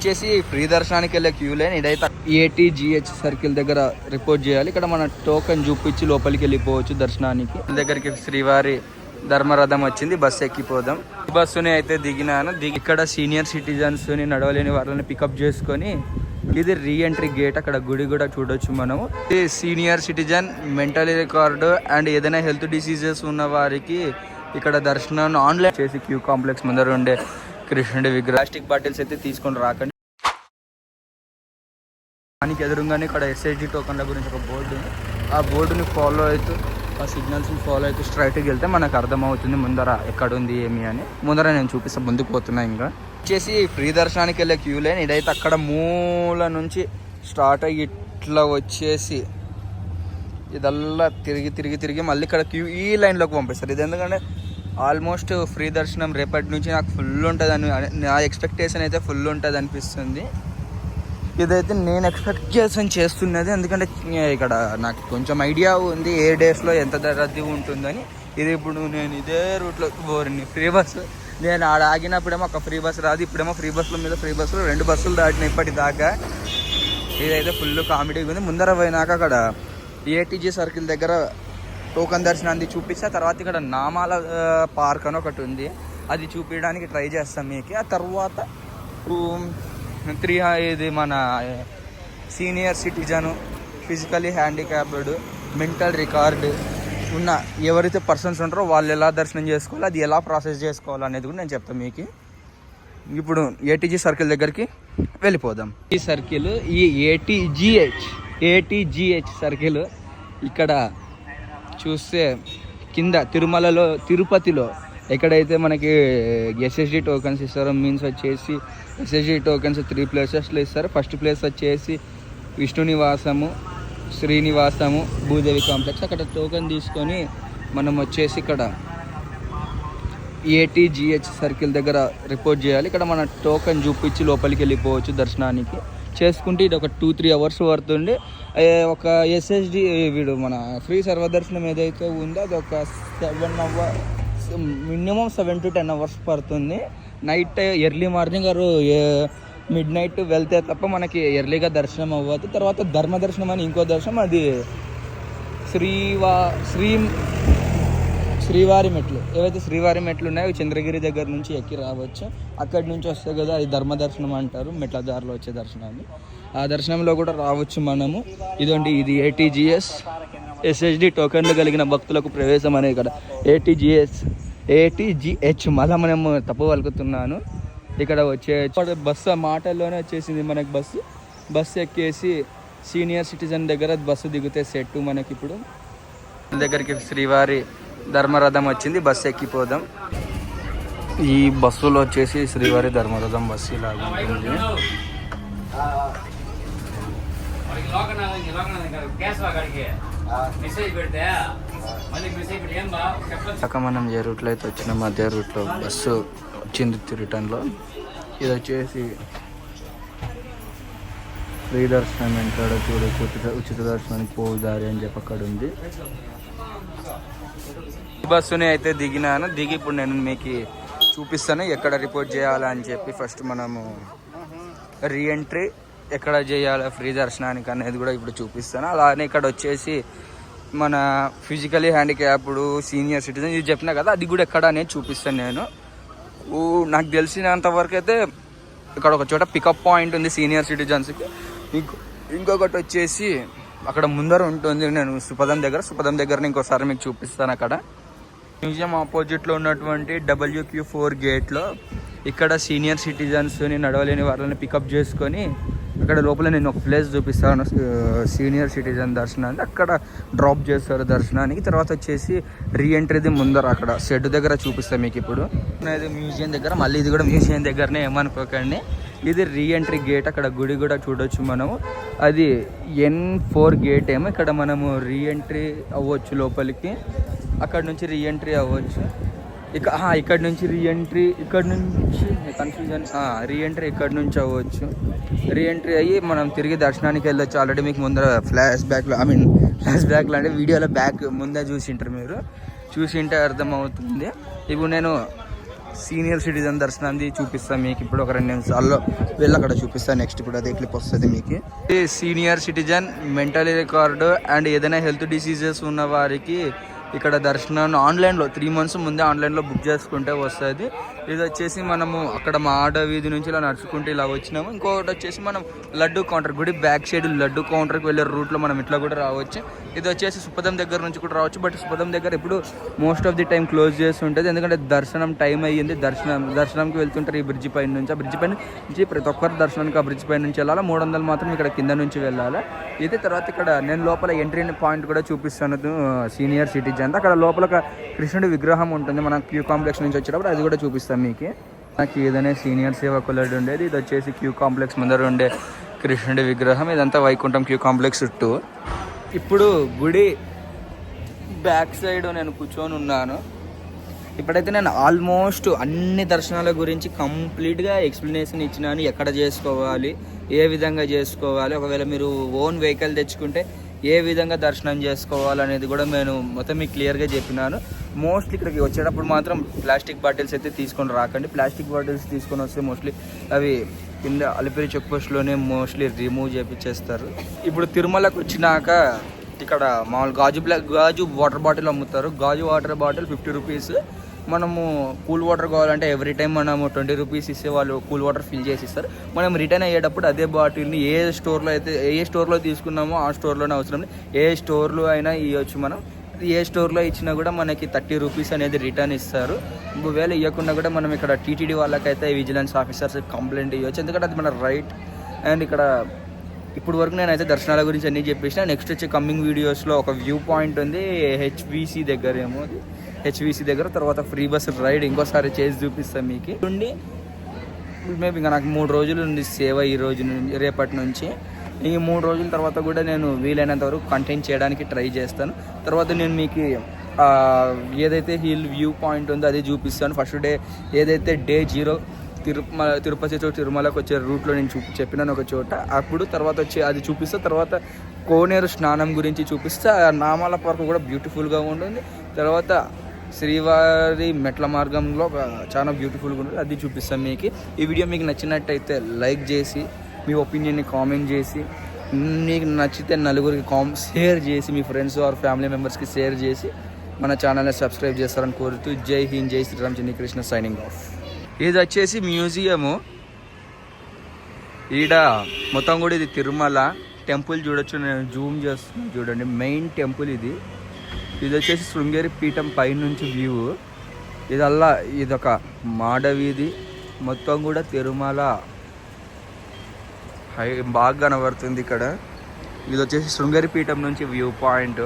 వచ్చేసి ఫ్రీ దర్శనానికి వెళ్ళే క్యూ లైన్ ఇదైతే ATGH సర్కిల్ దగ్గర రిపోర్ట్ చేయాలి. ఇక్కడ మన టోకెన్ చూపించి లోపలికి వెళ్ళిపోవచ్చు దర్శనానికి. దగ్గరికి శ్రీవారి ధర్మరథం వచ్చింది, బస్సు ఎక్కిపోదాం. ఈ బస్సుని అయితే దిగినాను. ఇక్కడ సీనియర్ సిటిజన్స్ ని నడవలేని వాళ్ళని పికప్ చేసుకొని ఇది రీఎంట్రీ గేట్. అక్కడ గుడి కూడా చూడొచ్చు మనము. Senior citizen, mental record and ఏదైనా హెల్త్ డిసీజెస్ ఉన్న వారికి ఇక్కడ దర్శనం ఆన్లైన్ చేసి క్యూ కాంప్లెక్స్ ముందర ఉండే కృష్ణుడి విగ్రహం. ప్లాస్టిక్ బాటిల్స్ అయితే తీసుకొని రాకండి. దానికి ఎదురుగానే ఇక్కడ SSD టోకన్ల గురించి ఒక బోర్డు, ఆ బోర్డుని ఫాలో అవుతూ ఆ సిగ్నల్స్ని ఫాలో అవుతూ స్ట్రైట్కి వెళ్తే మనకు అర్థమవుతుంది ముందర ఎక్కడ ఉంది ఏమి అని. ముందర నేను చూపిస్తా, ముందుకు పోతున్నా. ఇంకా వచ్చేసి ఫ్రీ దర్శనానికి వెళ్ళే క్యూ లైన్ ఇదైతే అక్కడ మూల నుంచి స్టార్ట్ అయ్యి ఇట్లా వచ్చేసి ఇదల్లా తిరిగి తిరిగి తిరిగి మళ్ళీ ఇక్కడ క్యూ ఈ లైన్లోకి పంపిస్తారు. ఇది ఎందుకంటే ఆల్మోస్ట్ ఫ్రీ దర్శనం రేపటి నుంచి నాకు ఫుల్ ఉంటుంది నా ఎక్స్పెక్టేషన్ అయితే ఫుల్ ఉంటుంది అనిపిస్తుంది. ఇదైతే నేను ఎక్స్పెక్టేషన్ చేస్తున్నది, ఎందుకంటే ఇక్కడ నాకు కొంచెం ఐడియా ఉంది ఏ డేస్లో ఎంత రద్దీ ఉంటుందని. ఇది ఇప్పుడు నేను ఇదే రూట్లో బోర్ని ఫ్రీ బస్సు నేను ఆడ ఆగినప్పుడేమో ఒక ఫ్రీ బస్సు రాదు, ఇప్పుడేమో ఫ్రీ బస్సుల మీద ఫ్రీ బస్సులు 2 బస్సులు దాటిన ఇప్పటిదాకా. ఇదైతే ఫుల్ కామెడీగా ఉంది. ముందర పోయినాక అక్కడ ATG సర్కిల్ దగ్గర టోకన్ దర్శనాన్ని చూపిస్తే తర్వాత ఇక్కడ నామాల పార్క్ అని ఒకటి ఉంది, అది చూపించడానికి ట్రై చేస్తాం మీకు. ఆ తర్వాత ఇది మన senior citizen, physically handicapped, mental record ఉన్న ఎవరైతే పర్సన్స్ ఉంటారో వాళ్ళు ఎలా దర్శనం చేసుకోవాలి, అది ఎలా ప్రాసెస్ చేసుకోవాలి అనేది కూడా నేను చెప్తాను మీకు. ఇప్పుడు ATG సర్కిల్ దగ్గరికి వెళ్ళిపోదాం. ఈ సర్కిల్ ఈ ATGH సర్కిల్ ఇక్కడ చూస్తే కింద తిరుమలలో, తిరుపతిలో ఎక్కడైతే మనకి SSD టోకెన్స్ ఇస్తారో, మీన్స్ వచ్చేసి SSD టోకెన్స్ 3 ప్లేసెస్లో ఇస్తారు. ఫస్ట్ ప్లేస్ వచ్చేసి విష్ణు నివాసము, శ్రీనివాసము, భూదేవి కాంప్లెక్స్. అక్కడ టోకెన్ తీసుకొని మనం వచ్చేసి ఇక్కడ ATGH సర్కిల్ దగ్గర రిపోర్ట్ చేయాలి. ఇక్కడ మన టోకెన్ చూపించి లోపలికి వెళ్ళిపోవచ్చు దర్శనానికి. చేసుకుంటే ఇది ఒక 2-3 అవర్స్ పడుతుంది. ఒక SSD వీడు మన ఫ్రీ సర్వదర్శనం ఏదైతే ఉందో అది ఒక 7 అవర్స్, మినిమం 7 to 10 అవర్స్ పడుతుంది. Night early morning mid night వెళ్తే తప్ప మనకి ఎర్లీగా దర్శనం అవ్వదు. తర్వాత ధర్మ దర్శనం అని ఇంకో దర్శనం, అది శ్రీవారి మెట్లు. ఏవైతే శ్రీవారి మెట్లు ఉన్నాయో చంద్రగిరి దగ్గర నుంచి ఎక్కి రావచ్చు. అక్కడి నుంచి వస్తే కదా అది ధర్మ దర్శనం అంటారు, మెట్ల దారిలో వచ్చే దర్శనాన్ని. ఆ దర్శనంలో కూడా రావచ్చు మనము. ఇదండి, ఇది ATGS SSD టోకెన్లు కలిగిన భక్తులకు ప్రవేశం అనే ఇక్కడ ATGH మళ్ళీ మనం తప్పు పలుకుతున్నాను. ఇక్కడ వచ్చే బస్సు మాటల్లోనే వచ్చేసింది మనకి. బస్సు ఎక్కేసి సీనియర్ సిటిజన్ దగ్గర బస్సు దిగితే సెట్ మనకి. ఇప్పుడు దగ్గరికి శ్రీవారి ధర్మరథం వచ్చింది, బస్సు ఎక్కిపోదాం. ఈ బస్సులో వచ్చేసి శ్రీవారి ధర్మరథం బస్సు ఇలాగా ఉంటుంది. మనం ఏ రూట్లో అయితే వచ్చినామో అదే రూట్లో బస్సు వచ్చింది రిటర్న్లో. ఇది వచ్చేసి ఫ్రీ దర్శనం వెంటాడ ఉచిత దర్శనానికి పోవు దారి అని చెప్పి అక్కడ ఉంది. బస్సుని అయితే దిగినాను. దిగి ఇప్పుడు నేను మీకు చూపిస్తాను ఎక్కడ రిపోర్ట్ చేయాలని చెప్పి. ఫస్ట్ మనము రీఎంట్రీ ఎక్కడ చేయాలి ఫ్రీ దర్శనానికి అనేది కూడా ఇప్పుడు చూపిస్తాను. అలానే ఇక్కడ వచ్చేసి మన ఫిజికలీ హ్యాండిక్యాప్డ్, సీనియర్ సిటిజన్ ఇది చెప్పినా కదా, అది కూడా ఎక్కడ అనేది చూపిస్తాను నేను. నాకు తెలిసినంత వరకు అయితే ఇక్కడ ఒక చోట పికప్ పాయింట్ ఉంది సీనియర్ సిటిజన్స్కి. ఇంకొకటి వచ్చేసి అక్కడ ముందర ఉంటుంది, నేను సుపదం దగ్గర ఇంకోసారి మీకు చూపిస్తాను. అక్కడ మ్యూజియం ఆపోజిట్లో ఉన్నటువంటి WQ4 గేట్లో ఇక్కడ సీనియర్ సిటిజన్స్ని నడవలేని వాళ్ళని పికప్ చేసుకొని అక్కడ లోపల నేను ఒక ప్లేస్ చూపిస్తాను, సీనియర్ సిటిజన్ దర్శనానికి. అక్కడ డ్రాప్ చేస్తారు దర్శనానికి. తర్వాత వచ్చేసి రీఎంట్రీది ముందర అక్కడ షెడ్ దగ్గర చూపిస్తాను మీకు. ఇప్పుడు ఇది మ్యూజియం దగ్గర, మళ్ళీ ఇది కూడా మ్యూజియం దగ్గరనే, ఏమనుకోకండి. ఇది రీఎంట్రీ గేట్. అక్కడ గుడి కూడా చూడొచ్చు మనము. అది N4 గేట్ ఏమో. ఇక్కడ మనము రీఎంట్రీ అవ్వచ్చు లోపలికి, అక్కడ నుంచి రీఎంట్రీ అవ్వచ్చు. ఇక్కడ నుంచి రీఎంట్రీ, ఇక్కడ నుంచి కన్ఫ్యూజన్, రీఎంట్రీ ఇక్కడ నుంచి అవ్వచ్చు. రీఎంట్రీ అయ్యి మనం తిరిగి దర్శనానికి వెళ్ళొచ్చు. ఆల్రెడీ మీకు ముందర ఫ్లాష్ బ్యాక్లో అంటే వీడియోలో బ్యాక్ ముందే చూసింటారు, మీరు చూసింటే అర్థమవుతుంది. ఇప్పుడు నేను సీనియర్ సిటిజన్ దర్శనాన్ని చూపిస్తాను మీకు ఇప్పుడు ఒక 2 నిమిషాల్లో వెళ్ళి అక్కడ చూపిస్తాను. నెక్స్ట్ ఇప్పుడు అదే క్లిప్ వస్తుంది మీకు. Senior citizen, mental record and ఏదైనా హెల్త్ డిసీజెస్ ఉన్న వారికి ఇక్కడ దర్శనాన్ని ఆన్లైన్లో 3 months ముందే ఆన్లైన్లో బుక్ చేసుకుంటే వస్తుంది. ఇది వచ్చేసి మనము అక్కడ మా ఆడ వీధి నుంచి ఇలా నడుచుకుంటూ ఇలా వచ్చినాము. ఇంకొకటి వచ్చేసి మనం లడ్డు కౌంటర్, గుడి బ్యాక్ సైడ్ లడ్డు కౌంటర్కి వెళ్ళే రూట్లో మనం ఇట్లా కూడా రావచ్చు. ఇది వచ్చేసి సుపదం దగ్గర నుంచి కూడా రావచ్చు. బట్ సుపదం దగ్గర ఇప్పుడు most of the time close చేసి ఉంటుంది, ఎందుకంటే దర్శనం టైం అయ్యింది. దర్శనంకి వెళ్తుంటారు ఈ బ్రిడ్జి పైన నుంచి. ఆ బ్రిడ్జి పైన నుంచి ప్రతి ఒక్కరు దర్శనానికి ఆ బ్రిడ్జి పైన నుంచి వెళ్ళాలి. 300 మాత్రం ఇక్కడ కింద నుంచి వెళ్ళాలి. ఇది తర్వాత ఇక్కడ నేను లోపల ఎంట్రీ పాయింట్ కూడా చూపిస్తాను సీనియర్ సిటిజన్. అక్కడ లోపల కృష్ణుడి విగ్రహం ఉంటుంది. మన క్యూ కాంప్లెక్స్ నుంచి వచ్చేటప్పుడు అది కూడా చూపిస్తాం మీకు. నాకు ఏదైనా సీనియర్ సేవకులది ఉండేది. ఇది వచ్చేసి క్యూ కాంప్లెక్స్ ముందర ఉండే కృష్ణుడి విగ్రహం. ఇదంతా వైకుంఠం క్యూ కాంప్లెక్స్ చుట్టూ. ఇప్పుడు గుడి బ్యాక్ సైడ్ నేను కూర్చొని ఉన్నాను. ఇప్పుడైతే నేను ఆల్మోస్ట్ అన్ని దర్శనాల గురించి కంప్లీట్గా ఎక్స్ప్లెనేషన్ ఇచ్చినాను. ఎక్కడ చేసుకోవాలి, ఏ విధంగా చేసుకోవాలి, ఒకవేళ మీరు ఓన్ వెహికల్ తెచ్చుకుంటే ఏ విధంగా దర్శనం చేసుకోవాలనేది కూడా నేను మొత్తం మీకు క్లియర్గా చెప్పినాను. మోస్ట్లీ ఇక్కడికి వచ్చేటప్పుడు మాత్రం ప్లాస్టిక్ బాటిల్స్ అయితే తీసుకొని రాకండి. ప్లాస్టిక్ బాటిల్స్ తీసుకొని వస్తే మోస్ట్లీ అవి కింద అలిపిరి చెక్ పోస్ట్లోనే మోస్ట్లీ రిమూవ్ చేపించేస్తారు. ఇప్పుడు తిరుమలకు వచ్చినాక ఇక్కడ మామూలు గాజు వాటర్ బాటిల్ అమ్ముతారు. గాజు వాటర్ బాటిల్ 50 రూపీస్. మనము కూల్ వాటర్ కావాలంటే ఎవ్రీ టైం మనము 20 రూపీస్ ఇస్తే వాళ్ళు కూల్ వాటర్ ఫిల్ చేసి ఇస్తారు. మనం రిటర్న్ అయ్యేటప్పుడు అదే బాటిల్ని ఏ స్టోర్లో తీసుకున్నామో ఆ స్టోర్లోనే అవసరం లేదు, ఏ స్టోర్లో అయినా ఇవ్వచ్చు. మనం ఏ స్టోర్లో ఇచ్చినా కూడా మనకి 30 రూపీస్ అనేది రిటర్న్ ఇస్తారు. ఒకవేళ ఇవ్వకుండా కూడా మనం ఇక్కడ టీటీడీ వాళ్ళకైతే విజిలెన్స్ ఆఫీసర్స్ కంప్లైంట్ ఇవ్వచ్చు, ఎందుకంటే అది మన రైట్. అండ్ ఇక్కడ ఇప్పుడు వరకు నేనైతే దర్శనాల గురించి అన్నీ చెప్పేసిన. నెక్స్ట్ వచ్చే కమింగ్ వీడియోస్లో ఒక వ్యూ పాయింట్ ఉంది హెచ్విసి దగ్గర, ఏమో అది హెచ్విసి దగ్గర. తర్వాత ఫ్రీ బస్ రైడ్ ఇంకోసారి చేసి చూపిస్తాను మీకు. ఉండి మేబీ ఇంకా నాకు 3 రోజులు ఉంది సేవ ఈ రోజు నుంచి, రేపటి నుంచి. ఈ 3 రోజుల తర్వాత కూడా నేను వీలైనంత వరకు కంటెంట్ చేయడానికి ట్రై చేస్తాను. తర్వాత నేను మీకు ఏదైతే హిల్ వ్యూ పాయింట్ ఉందో అది చూపిస్తాను. ఫస్ట్ డే ఏదైతే డే 0 తిరుపతి టు తిరుమలకు వచ్చే రూట్లో నేను చెప్పినాను ఒక చోట. అప్పుడు తర్వాత వచ్చి అది చూపిస్తా. తర్వాత కోనేరు స్నానం గురించి చూపిస్తా. నామాల పార్క్ కూడా బ్యూటిఫుల్గా ఉంటుంది. తర్వాత శ్రీవారి మెట్ల మార్గంలో చాలా బ్యూటిఫుల్గా ఉంటుంది, అది చూపిస్తాను మీకు. ఈ వీడియో మీకు నచ్చినట్టయితే లైక్ చేసి మీ ఒపీనియన్ని కామెంట్ చేసి, మీకు నచ్చితే నలుగురికి షేర్ చేసి, మీ ఫ్రెండ్స్ ఆర్ ఫ్యామిలీ మెంబర్స్కి షేర్ చేసి మన ఛానల్ని సబ్స్క్రైబ్ చేస్తారని కోరుతూ జై హింద్, జై శ్రీరామ్, చిన్ని కృష్ణ సైనింగ్ ఆఫ్. ఇది వచ్చేసి మ్యూజియము. ఈడ మొత్తం కూడా ఇది తిరుమల టెంపుల్ చూడొచ్చు. నేను జూమ్ చేస్తున్నాను చూడండి, మెయిన్ టెంపుల్ ఇది. ఇది వచ్చేసి శృంగేరి పీఠం పైనుంచి వ్యూ. ఇదొక మాడవీధి, మొత్తం కూడా తిరుమల బాగా కనబడుతుంది ఇక్కడ. ఇది వచ్చేసి శృంగేరి పీఠం నుంచి వ్యూ పాయింట్.